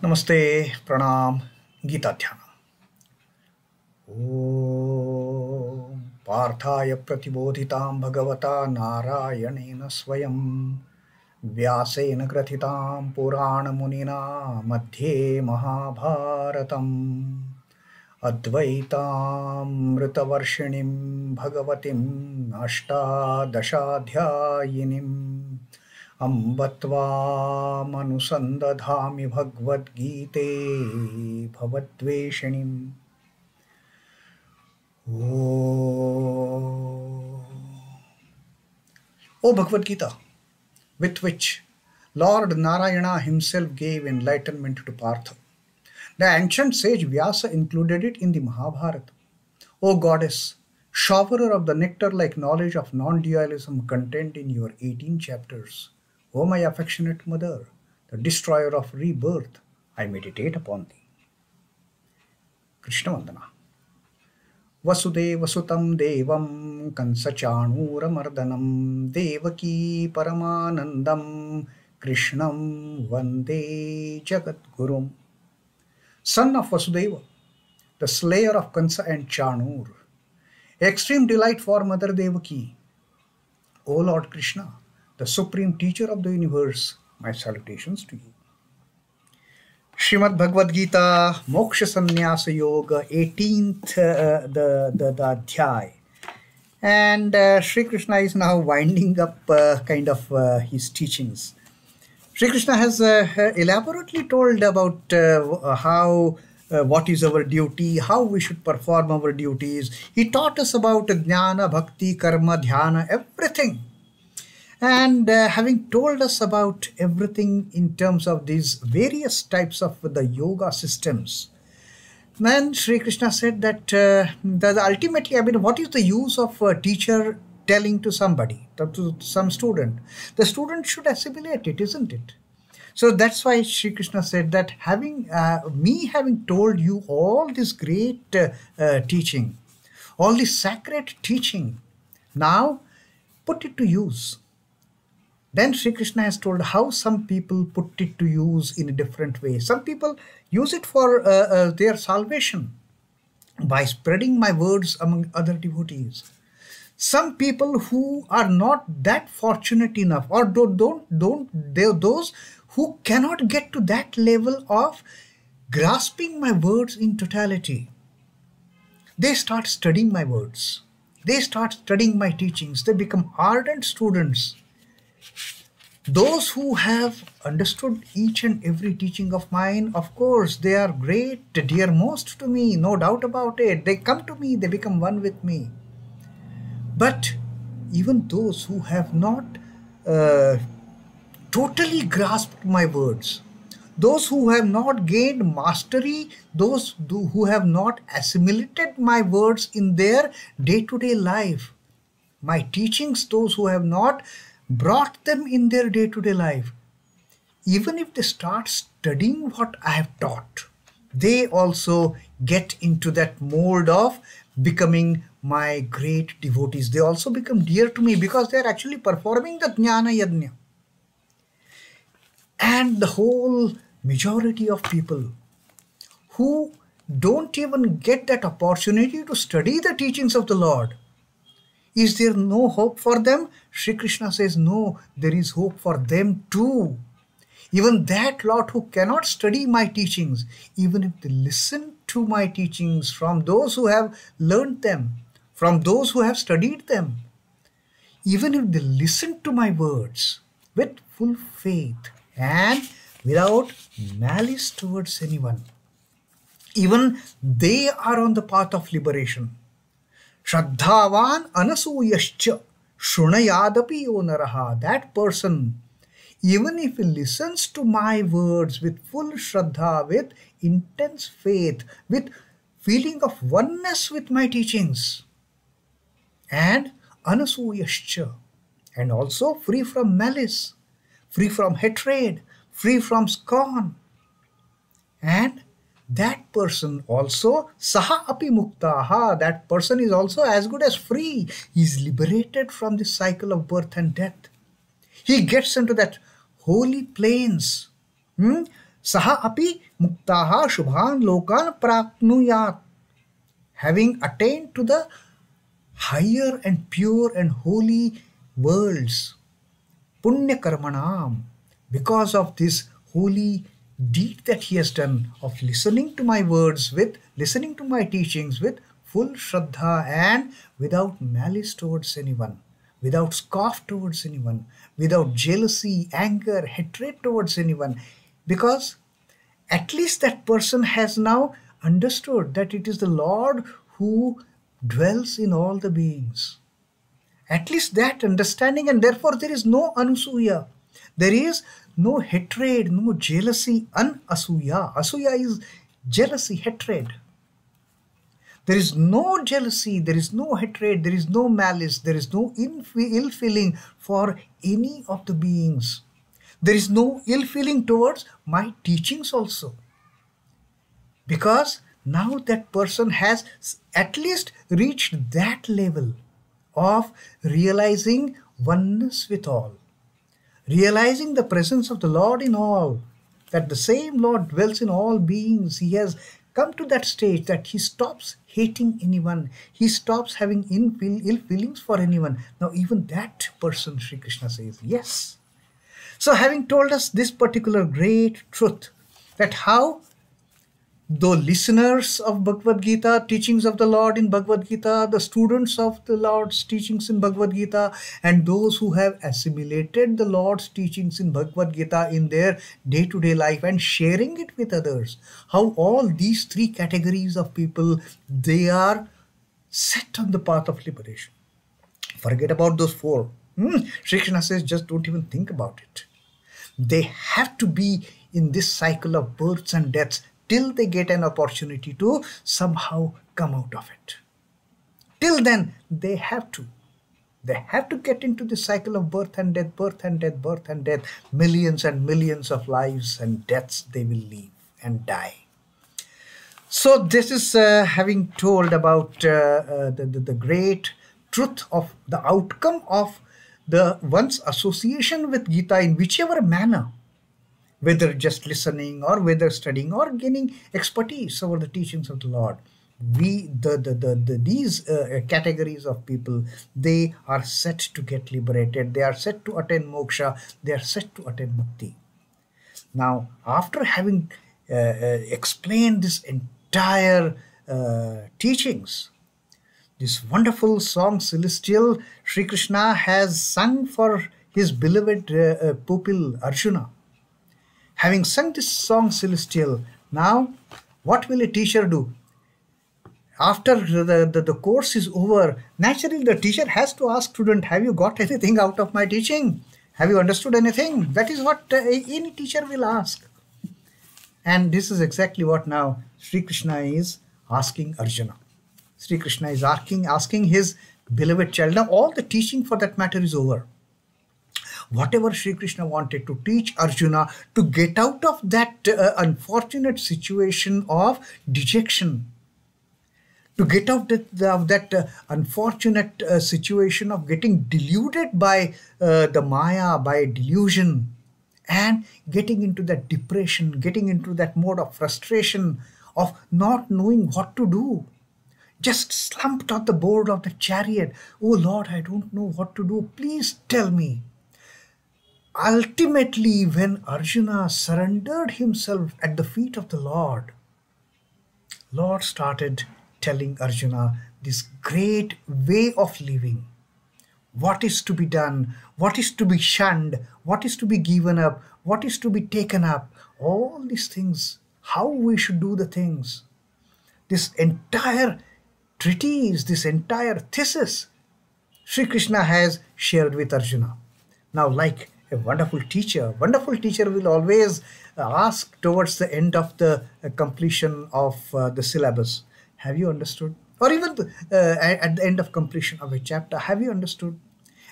Namaste, Pranam, Gita Dhyana. Om Parthaya pratibodhitam bhagavata narayanena swayam vyasena grathitam purana munina madhye mahabharatam advaitam ritavarshinim bhagavatim ashtadashadhyayinim Ambatvam anusandadhami Bhagavad Gite bhavadveshinim. O Bhagavad Gita, with which Lord Narayana himself gave enlightenment to Partha. The ancient sage Vyasa included it in the Mahabharata. O Goddess, showerer of the nectar-like knowledge of non-dualism contained in your 18 chapters, O my affectionate mother, the destroyer of rebirth, I meditate upon thee. Krishna Vandana. Vasudeva Sutam Devam Kansachanuramardanam Devaki Paramanandam Krishnam Vande Jagadgurum. Son of Vasudeva, the slayer of Kansa and Chanur, extreme delight for Mother Devaki. O Lord Krishna, the supreme teacher of the universe, my salutations to you. Srimad Bhagavad Gita, Moksha Sannyasa Yoga, 18th the Adhyay. And Sri Krishna is now winding up his teachings. Sri Krishna has elaborately told about how what is our duty, how we should perform our duties. He taught us about jnana, bhakti, karma, dhyana, everything. And having told us about everything in terms of these various types of the yoga systems, then Sri Krishna said that ultimately, what is the use of a teacher telling to somebody, to some student? The student should assimilate it, isn't it? So that's why Sri Krishna said that having told you all this great teaching, all this sacred teaching, now put it to use. Then Sri Krishna has told how some people put it to use in a different way. Some people use it for their salvation by spreading my words among other devotees. Some people who are not that fortunate enough, or those who cannot get to that level of grasping my words in totality, they start studying my words. They start studying my teachings. They become ardent students. Those who have understood each and every teaching of mine, of course, they are great, dearmost to me, no doubt about it. They come to me, they become one with me. But even those who have not totally grasped my words, those who have not gained mastery, those who have not assimilated my words in their day-to-day life, my teachings, those who have not brought them in their day-to-day life, even if they start studying what I have taught, they also get into that mold of becoming my great devotees. They also become dear to me because they are actually performing the jnana yajna. And the whole majority of people who don't even get that opportunity to study the teachings of the Lord, is there no hope for them? Sri Krishna says, no, there is hope for them too. Even that lot who cannot study my teachings, even if they listen to my teachings from those who have learned them, from those who have studied them, even if they listen to my words with full faith and without malice towards anyone, even they are on the path of liberation. Shraddhavan anasuyascha shrunayadapi yo naraha. That person, even if he listens to my words with full shraddha, with intense faith, with feeling of oneness with my teachings, and anasuyascha, and also free from malice, free from hatred, free from scorn, and that person also, saha api muktaha, that person is also as good as free. He is liberated from the cycle of birth and death. He gets into that holy plains Saha api muktaha shubhan lokan prapnuyat. Having attained to the higher and pure and holy worlds, punya karmanam, because of this holy deed that he has done of listening to my words, with listening to my teachings with full shraddha and without malice towards anyone, without scoff towards anyone, without jealousy, anger, hatred towards anyone, because at least that person has now understood that it is the Lord who dwells in all the beings. At least that understanding, and therefore there is no anusuya. There is no hatred, no jealousy, anasuya. Asuya is jealousy, hatred. There is no jealousy, there is no hatred, there is no malice, there is no ill feeling for any of the beings. There is no ill feeling towards my teachings also. Because now that person has at least reached that level of realizing oneness with all, realizing the presence of the Lord in all, that the same Lord dwells in all beings. He has come to that stage that he stops hating anyone, he stops having ill feelings for anyone. Now even that person, Sri Krishna says, yes. So having told us this particular great truth, that how the listeners of Bhagavad Gita, teachings of the Lord in Bhagavad Gita, the students of the Lord's teachings in Bhagavad Gita, and those who have assimilated the Lord's teachings in Bhagavad Gita in their day-to-day life and sharing it with others, how all these three categories of people, they are set on the path of liberation. Forget about those four. Sri Krishna says, just don't even think about it. They have to be in this cycle of births and deaths till they get an opportunity to somehow come out of it. Till then, they have to get into the cycle of birth and death, birth and death, birth and death. Millions and millions of lives and deaths they will live and die. So this is having told about the great truth of the outcome of the one's association with Gita in whichever manner, whether just listening or whether studying or gaining expertise over the teachings of the Lord. These categories of people, they are set to get liberated, they are set to attain moksha, they are set to attain mukti. Now, after having explained this entire teachings, this wonderful song Celestial, Sri Krishna has sung for his beloved pupil Arjuna. Having sung this song Celestial, now what will a teacher do? After the course is over, naturally the teacher has to ask student, have you got anything out of my teaching? Have you understood anything? That is what any teacher will ask. And this is exactly what now Sri Krishna is asking Arjuna. Sri Krishna is asking his beloved child. Now all the teaching for that matter is over. Whatever Sri Krishna wanted to teach Arjuna to get out of that unfortunate situation of dejection, to get out of that unfortunate situation of getting deluded by the Maya, by delusion, and getting into that depression, getting into that mode of frustration, of not knowing what to do. Just slumped on the board of the chariot. Oh Lord, I don't know what to do. Please tell me. Ultimately, when Arjuna surrendered himself at the feet of the Lord started telling Arjuna this great way of living. What is to be done, what is to be shunned, what is to be given up, what is to be taken up, all these things, how we should do the things. This entire treatise, this entire thesis, Sri Krishna has shared with Arjuna. Now, like a wonderful teacher will always ask towards the end of the completion of the syllabus, have you understood? Or even at the end of completion of a chapter, have you understood?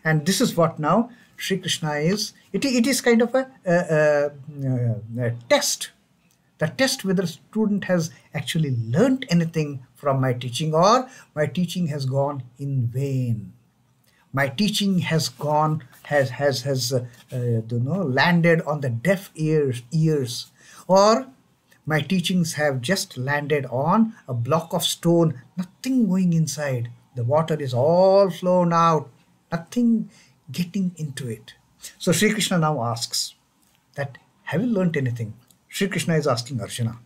And this is what now Sri Krishna is. It is kind of a test. The test whether a student has actually learnt anything from my teaching or my teaching has gone in vain. My teaching has gone, landed on the deaf ears, or my teachings have just landed on a block of stone, nothing going inside. The water is all flown out, nothing getting into it. So Sri Krishna now asks that, have you learnt anything? Sri Krishna is asking Arjuna,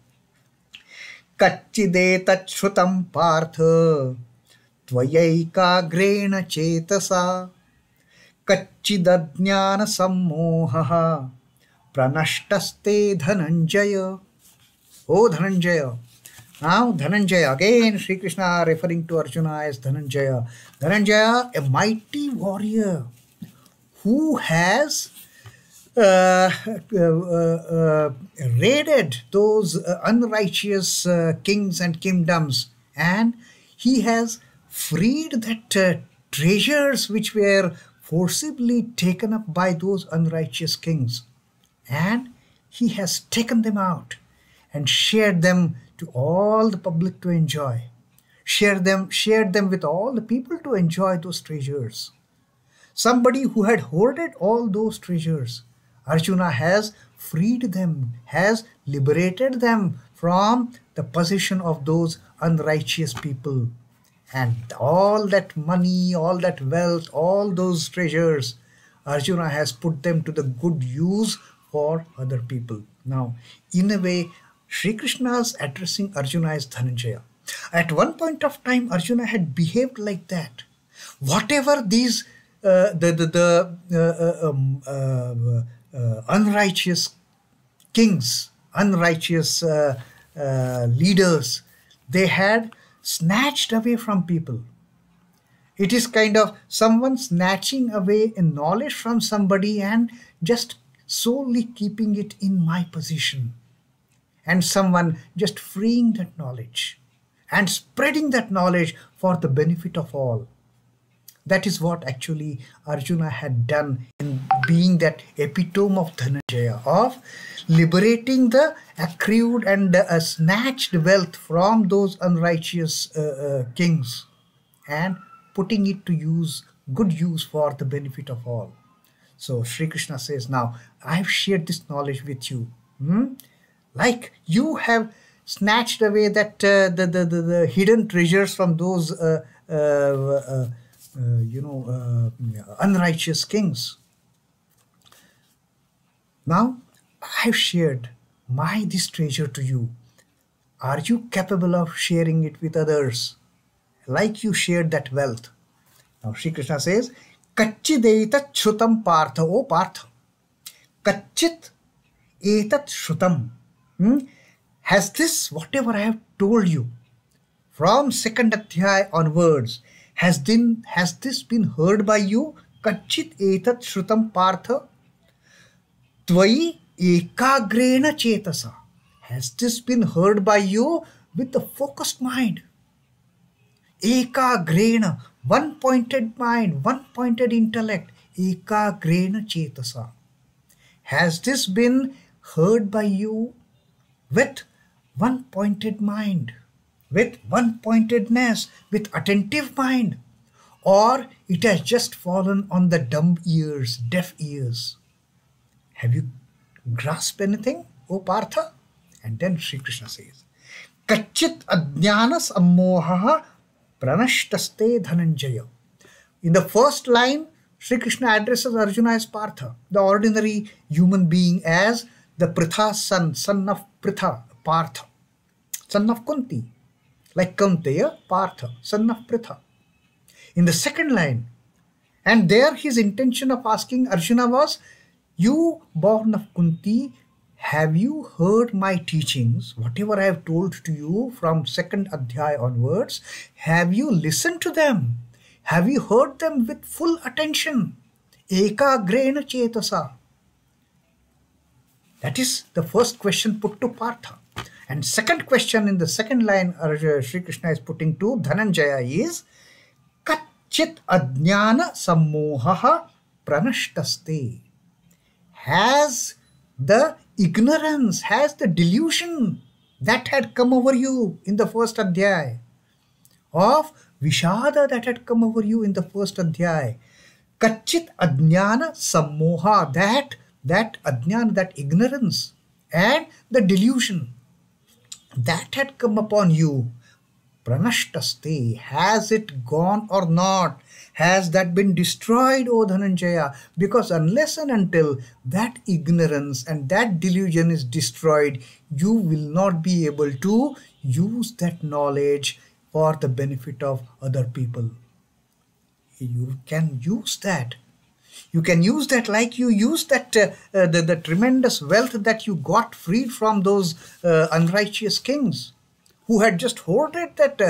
kaccidetacchrutaṃ pārtha tvayaikāgreṇa cetasā kaccidajñānasammohaḥ pranaṣṭaste Dhananjaya. Oh Dhananjaya. Now Dhananjaya, again Sri Krishna referring to Arjuna as Dhananjaya. Dhananjaya, a mighty warrior who has raided those unrighteous kings and kingdoms, and he has freed that treasures which were forcibly taken up by those unrighteous kings, and he has taken them out and shared them to all the public to enjoy. Shared them with all the people to enjoy those treasures. Somebody who had hoarded all those treasures, Arjuna has freed them, has liberated them from the possession of those unrighteous people. And all that money, all that wealth, all those treasures, Arjuna has put them to the good use for other people. Now, in a way, Sri Krishna is addressing Arjuna as Dhananjaya. At one point of time, Arjuna had behaved like that. Whatever these unrighteous kings, unrighteous leaders, they had snatched away from people. It is kind of someone snatching away a knowledge from somebody and just solely keeping it in my possession. And someone just freeing that knowledge and spreading that knowledge for the benefit of all. That is what actually Arjuna had done in being that epitome of Dhananjaya, of liberating the accrued and snatched wealth from those unrighteous kings and putting it to use, good use for the benefit of all. So Sri Krishna says, now I have shared this knowledge with you. Like you have snatched away that the hidden treasures from those unrighteous kings. Now I have shared this treasure to you. Are you capable of sharing it with others like you shared that wealth? Now Sri Krishna says, kaccidetacchrutaṃ pārtha. O Partha, kaccidetacchrutaṃ. Has this, whatever I have told you from second adhyaya onwards, has this been heard by you? Kaccidetacchrutaṃ pārtha tvayaikāgreṇa cetasā. Has this been heard by you with the focused mind? Ekāgreṇa, one-pointed mind, one-pointed intellect. Ekāgreṇa cetasā. Has this been heard by you with one-pointed mind, with one-pointedness, with attentive mind? Or it has just fallen on the dumb ears, deaf ears? Have you grasped anything, O Partha? And then Sri Krishna says, kaccidajñānasammohaḥ pranaṣṭaste Dhananjaya. In the first line, Sri Krishna addresses Arjuna as Partha, the ordinary human being, as the Pritha's son of Pritha, Partha, son of Kunti, like Kaunteya, Partha, son of Pritha. In the second line, and there his intention of asking Arjuna was, you born of Kunti, have you heard my teachings, whatever I have told to you from second adhyaya onwards? Have you listened to them? Have you heard them with full attention? Ekāgreṇa cetasā. That is the first question put to Partha. And second question in the second line Sri Krishna is putting to Dhananjaya is, kaccidajñānasammohaḥ pranaṣṭaste. Has the ignorance, has the delusion that had come over you in the first adhyaya, of Vishada that had come over you in the first adhyaya, kaccidajñānasammohaḥ, that ajnana, that ignorance and the delusion that had come upon you, pranaṣṭaste, has it gone or not? Has that been destroyed, O Dhananjaya? Because unless and until that ignorance and that delusion is destroyed, you will not be able to use that knowledge for the benefit of other people. You can use that. You can use that like you use that the tremendous wealth that you got freed from those unrighteous kings who had just hoarded that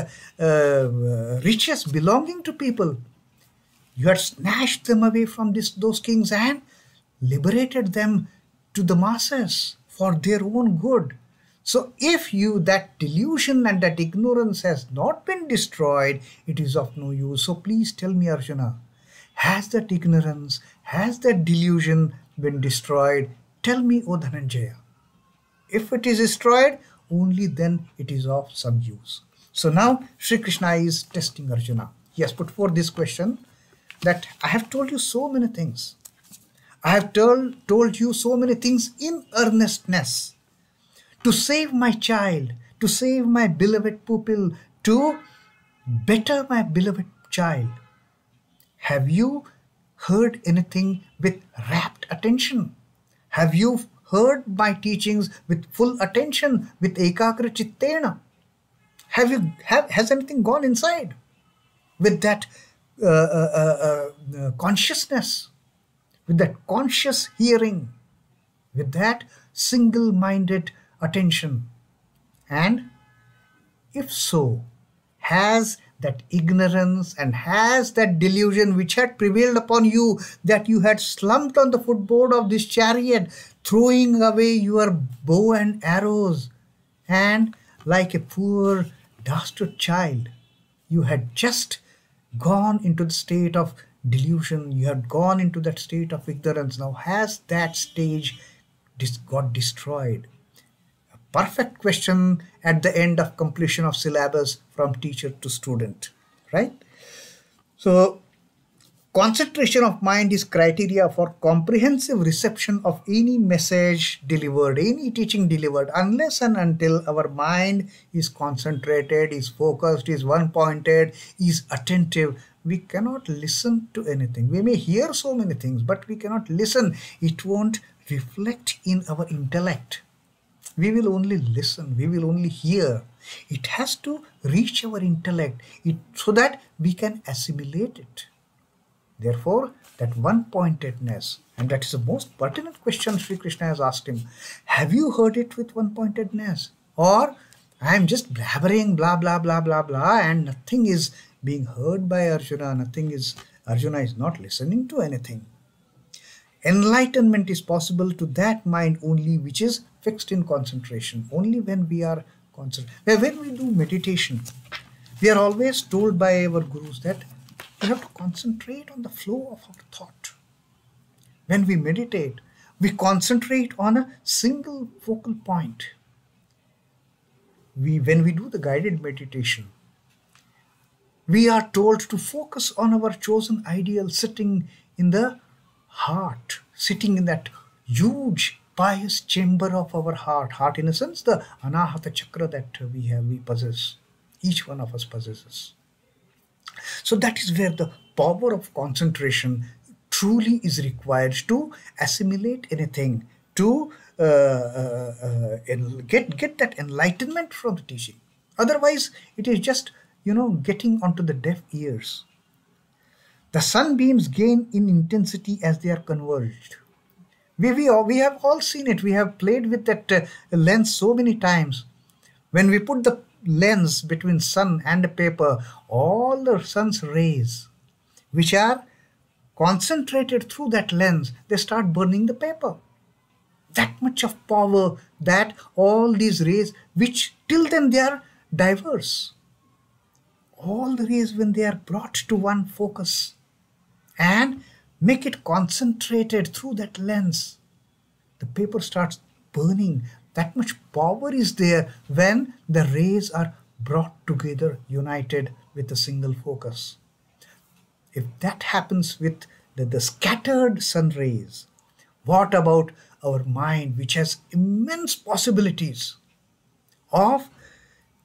riches belonging to people. You had snatched them away from those kings and liberated them to the masses for their own good. So if that delusion and that ignorance has not been destroyed, it is of no use. So please tell me, Arjuna, has that ignorance, has that delusion been destroyed? Tell me, O Dhananjaya. If it is destroyed, only then it is of some use. So now Sri Krishna is testing Arjuna. He has put forth this question that I have told you so many things. I have told you so many things in earnestness to save my child, to save my beloved pupil, to better my beloved child. Have you heard anything with rapt attention? Have you heard my teachings with full attention, with ekagrachittena? Has anything gone inside with that consciousness, with that conscious hearing, with that single-minded attention? And if so, has that ignorance and has that delusion which had prevailed upon you, that you had slumped on the footboard of this chariot, throwing away your bow and arrows, and like a poor dastard child, you had just gone into the state of delusion, you had gone into that state of ignorance. Now has that stage got destroyed? A perfect question at the end of completion of syllabus from teacher to student, right? So concentration of mind is criteria for comprehensive reception of any message delivered, any teaching delivered. Unless and until our mind is concentrated, is focused, is one-pointed, is attentive, we cannot listen to anything. We may hear so many things, but we cannot listen. It won't reflect in our intellect. We will only listen, we will only hear. It has to reach our intellect so that we can assimilate it. Therefore, that one-pointedness, and that is the most pertinent question Sri Krishna has asked him. Have you heard it with one-pointedness? Or I am just blabbering blah, blah, blah, blah, blah, and nothing is being heard by Arjuna. Arjuna is not listening to anything. Enlightenment is possible to that mind only which is fixed in concentration. Only when we are concentrated. When we do meditation, we are always told by our gurus that we have to concentrate on the flow of our thought. When we meditate, we concentrate on a single focal point. When we do the guided meditation, we are told to focus on our chosen ideal sitting in the heart, sitting in that huge pious chamber of our heart. Heart, in a sense, the anahata chakra that we possess. Each one of us possesses. So that is where the power of concentration truly is required to assimilate anything, to get that enlightenment from the teaching. Otherwise, it is just, getting onto the deaf ears. The sunbeams gain in intensity as they are converged. We have all seen it. We have played with that lens so many times. When we put the lens between sun and the paper, all the sun's rays which are concentrated through that lens, they start burning the paper. That much of power that all these rays, which till then they are diverse, all the rays, when they are brought to one focus and make it concentrated through that lens, the paper starts burning. That much power is there when the rays are brought together, united with a single focus. If that happens with the scattered sun rays? What about our mind, which has immense possibilities of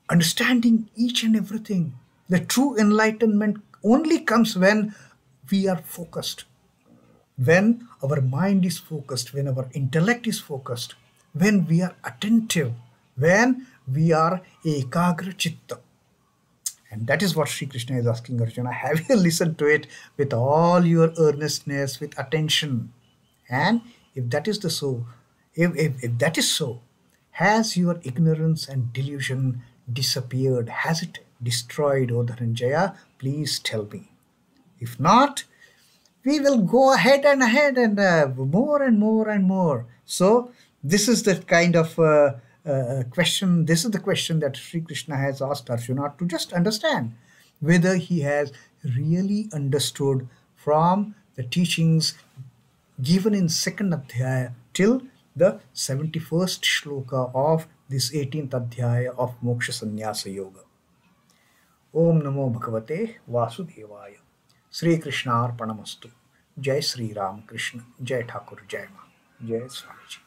understanding each and everything? The true enlightenment only comes when we are focused, when our mind is focused, when our intellect is focused, when we are attentive, when we are ekagra chitta. And that is what Sri Krishna is asking Arjuna. Have you listened to it with all your earnestness, with attention? And if that is the so, if that is so, has your ignorance and delusion disappeared? Has it destroyed, O Dhananjaya? Please tell me. If not, we will go ahead and more and more and more. So this is the kind of question. This is the question that Sri Krishna has asked Arjuna to just understand whether he has really understood from the teachings given in second adhyaya till the 71st shloka of this 18th adhyaya of Moksha Sannyasa Yoga. Om Namo Bhagavate Vasudevaya. Sri Krishna Arpanamastu. Jai Sri Ram Krishna. Jai Thakur Jai Ma. Jai Swamiji.